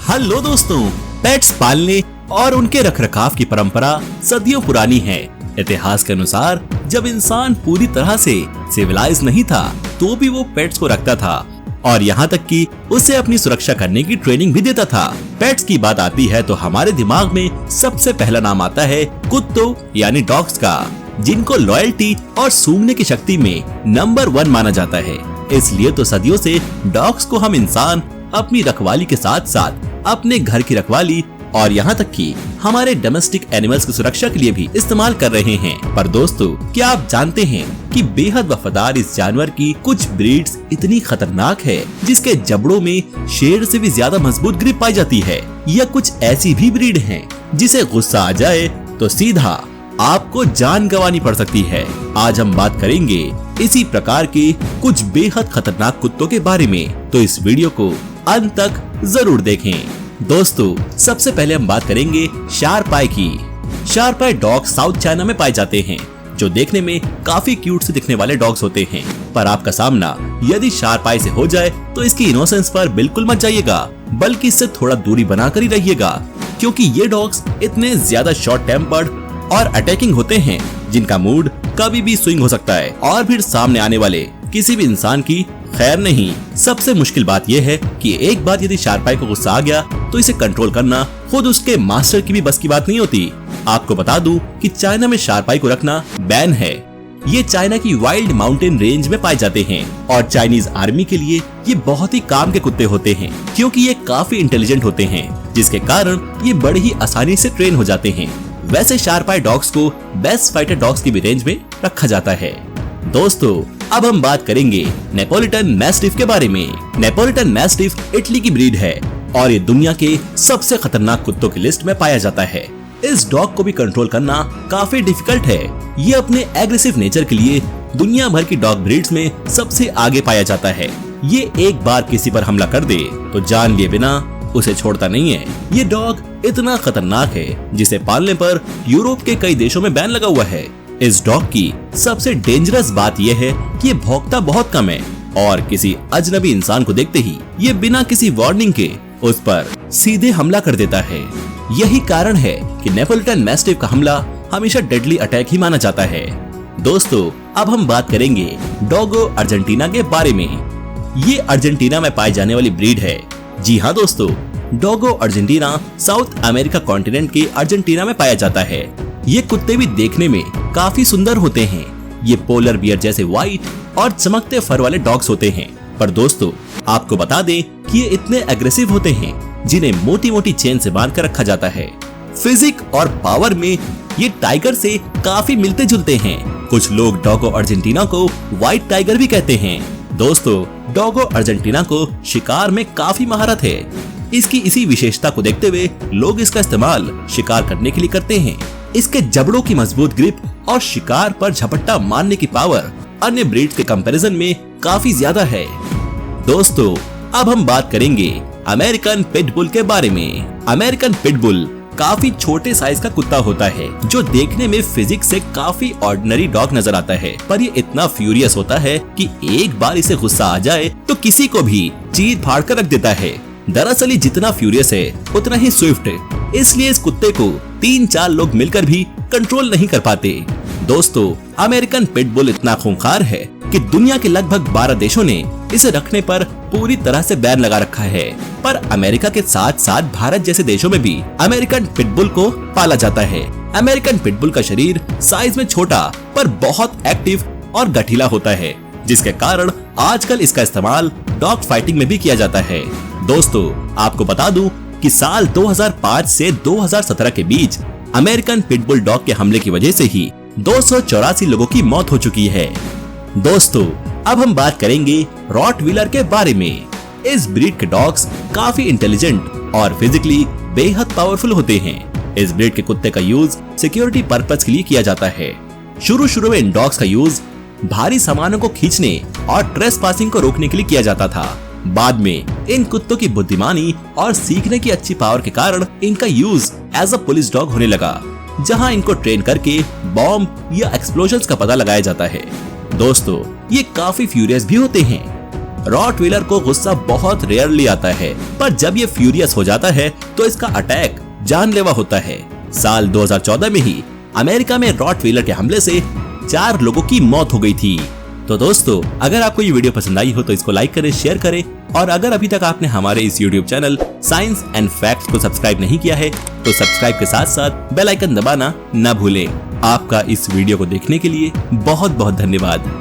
Hello दोस्तों, pets पालने और उनके रखरखाव की परंपरा सदियों पुरानी है। इतिहास के अनुसार जब इंसान पूरी तरह से सिविलाइज नहीं था तो भी वो पेट्स को रखता था और यहाँ तक कि उसे अपनी सुरक्षा करने की ट्रेनिंग भी देता था। पेट्स की बात आती है तो हमारे दिमाग में सबसे पहला नाम आता है कुत्तों यानी डॉग्स का, जिनको लॉयल्टी और सूंघने की शक्ति में नंबर 1 माना जाता है। इसलिए तो सदियों से डॉग्स को हम इंसान अपनी रखवाली के साथ साथ अपने घर की रखवाली और यहाँ तक कि हमारे डोमेस्टिक एनिमल्स की सुरक्षा के लिए भी इस्तेमाल कर रहे हैं। पर दोस्तों, क्या आप जानते हैं कि बेहद वफादार इस जानवर की कुछ ब्रीड्स इतनी खतरनाक है जिसके जबड़ों में शेर से भी ज्यादा मजबूत ग्रिप पाई जाती है। या कुछ ऐसी भी ब्रीड हैं जिसे गुस्सा आ जाए तो सीधा आपको जान गंवानी पड़ सकती है। आज हम बात करेंगे इसी प्रकार के कुछ बेहद खतरनाक कुत्तों के बारे में, तो इस वीडियो को अंत तक जरूर देखें। दोस्तों, सबसे पहले हम बात करेंगे शार्पाई की। शार्पाई डॉग साउथ चाइना में पाए जाते हैं, जो देखने में काफी क्यूट से दिखने वाले डॉग्स होते हैं। पर आपका सामना यदि शार्पाई से हो जाए तो इसकी इनोसेंस पर बिल्कुल मत जाइएगा, बल्कि इससे थोड़ा दूरी बनाकर ही रहिएगा, क्योंकि ये डॉग्स इतने ज्यादा शॉर्ट टेम्पर्ड और अटैकिंग होते हैं जिनका मूड कभी भी स्विंग हो सकता है और फिर सामने आने वाले किसी भी इंसान की खैर नहीं। सबसे मुश्किल बात यह है कि एक बार यदि शार्पाई को गुस्सा आ गया तो इसे कंट्रोल करना खुद उसके मास्टर की भी बस की बात नहीं होती। आपको बता दूं कि चाइना में शार्पाई को रखना बैन है। ये चाइना की वाइल्ड माउंटेन रेंज में पाए जाते हैं और चाइनीज आर्मी के लिए ये बहुत ही काम के कुत्ते होते हैं, क्योंकि ये काफी इंटेलिजेंट होते हैं, जिसके कारण ये बड़ी ही आसानी से ट्रेन हो जाते हैं। वैसे शार्पाई डॉग्स को बेस्ट फाइटर डॉग्स की भी रेंज में रखा जाता है। दोस्तों, अब हम बात करेंगे नेपोलिटन मैस्टिफ के बारे में। नेपोलिटन मैस्टिफ इटली की ब्रीड है और ये दुनिया के सबसे खतरनाक कुत्तों की लिस्ट में पाया जाता है। इस डॉग को भी कंट्रोल करना काफी डिफिकल्ट है। ये अपने एग्रेसिव नेचर के लिए दुनिया भर की डॉग ब्रीड्स में सबसे आगे पाया जाता है। ये एक बार किसी पर हमला कर दे तो जान लिए बिना उसे छोड़ता नहीं है। ये डॉग इतना खतरनाक है जिसे पालने पर यूरोप के कई देशों में बैन लगा हुआ है। इस डॉग की सबसे डेंजरस बात यह है कि ये भौंकता बहुत कम है और किसी अजनबी इंसान को देखते ही ये बिना किसी वार्निंग के उस पर सीधे हमला कर देता है। यही कारण है कि नेपोलिटन मैस्टिफ का हमला हमेशा डेडली अटैक ही माना जाता है। दोस्तों, अब हम बात करेंगे डोगो अर्जेंटीना के बारे में। ये अर्जेंटीना में पाई जाने वाली ब्रीड है। जी हाँ दोस्तों, डोगो अर्जेंटीना साउथ अमेरिका कॉन्टिनेंट के अर्जेंटीना में पाया जाता है। ये कुत्ते भी देखने में काफी सुंदर होते हैं। ये पोलर बियर जैसे व्हाइट और चमकते फर वाले डॉग्स होते हैं। पर दोस्तों, आपको बता दें कि ये इतने एग्रेसिव होते हैं जिन्हें मोटी मोटी चेन से बांध कर रखा जाता है। फिजिक और पावर में ये टाइगर से काफी मिलते जुलते हैं। कुछ लोग डोगो अर्जेंटीना को व्हाइट टाइगर भी कहते हैं। दोस्तों, डोगो अर्जेंटीना को शिकार में काफी महारत है। इसकी इसी विशेषता को देखते हुए लोग इसका इस्तेमाल शिकार करने के लिए करते हैं। इसके जबड़ों की मजबूत ग्रिप और शिकार पर झपट्टा मारने की पावर अन्य ब्रीड्स के कंपैरिजन में काफी ज्यादा है। दोस्तों, अब हम बात करेंगे अमेरिकन पिटबुल के बारे में। अमेरिकन पिटबुल काफी छोटे साइज का कुत्ता होता है जो देखने में फिजिक्स से काफी ऑर्डिनरी डॉग नजर आता है, पर ये इतना फ्यूरियस होता है कि एक बार इसे गुस्सा आ जाए तो किसी को भी चीर फाड़ कर रख देता है। दरअसल ये जितना फ्यूरियस है उतना ही स्विफ्ट है, इसलिए इस कुत्ते को 3-4 लोग मिलकर भी कंट्रोल नहीं कर पाते। दोस्तों, अमेरिकन पिटबुल इतना खूंखार है कि दुनिया के लगभग 12 देशों ने इसे रखने पर पूरी तरह से बैन लगा रखा है। पर अमेरिका के साथ साथ भारत जैसे देशों में भी अमेरिकन पिटबुल को पाला जाता है। अमेरिकन पिटबुल का शरीर साइज में छोटा पर बहुत एक्टिव और गठीला होता है, जिसके कारण आजकल इसका इस्तेमाल डॉग फाइटिंग में भी किया जाता है। दोस्तों, आपको बता दूं कि साल 2005 से 2017 के बीच अमेरिकन पिटबुल डॉग के हमले की वजह से ही 284 लोगों की मौत हो चुकी है। दोस्तों, अब हम बात करेंगे रॉटवीलर के बारे में। इस ब्रीड के डॉग्स काफी इंटेलिजेंट और फिजिकली बेहद पावरफुल होते हैं। इस ब्रीड के कुत्ते का यूज सिक्योरिटी पर्पस के लिए किया जाता है। शुरू में इन डॉग्स का यूज भारी सामानों को खींचने और ट्रेसपासिंग को रोकने के लिए किया जाता था। बाद में इन कुत्तों की बुद्धिमानी और सीखने की अच्छी पावर के कारण इनका use as a police dog होने लगा, जहां इनको ट्रेन करके बॉम्ब या एक्सप्लोजन्स का पता लगाया जाता है। दोस्तों, ये काफी फ्यूरियस भी होते हैं। रॉटवीलर को गुस्सा बहुत रेयरली आता है, पर जब ये फ्यूरियस हो जाता है तो इसका अटैक जानलेवा होता है। साल 2014 में ही अमेरिका में रॉटवीलर के हमले से 4 लोगों की मौत हो गई थी। तो दोस्तों, अगर आपको ये वीडियो पसंद आई हो तो इसको लाइक करें, शेयर करें, और अगर अभी तक आपने हमारे इस YouTube channel science and facts को सब्सक्राइब नहीं किया है तो सब्सक्राइब के साथ साथ बेल आइकन दबाना न भूलें। आपका इस वीडियो को देखने के लिए बहुत बहुत धन्यवाद।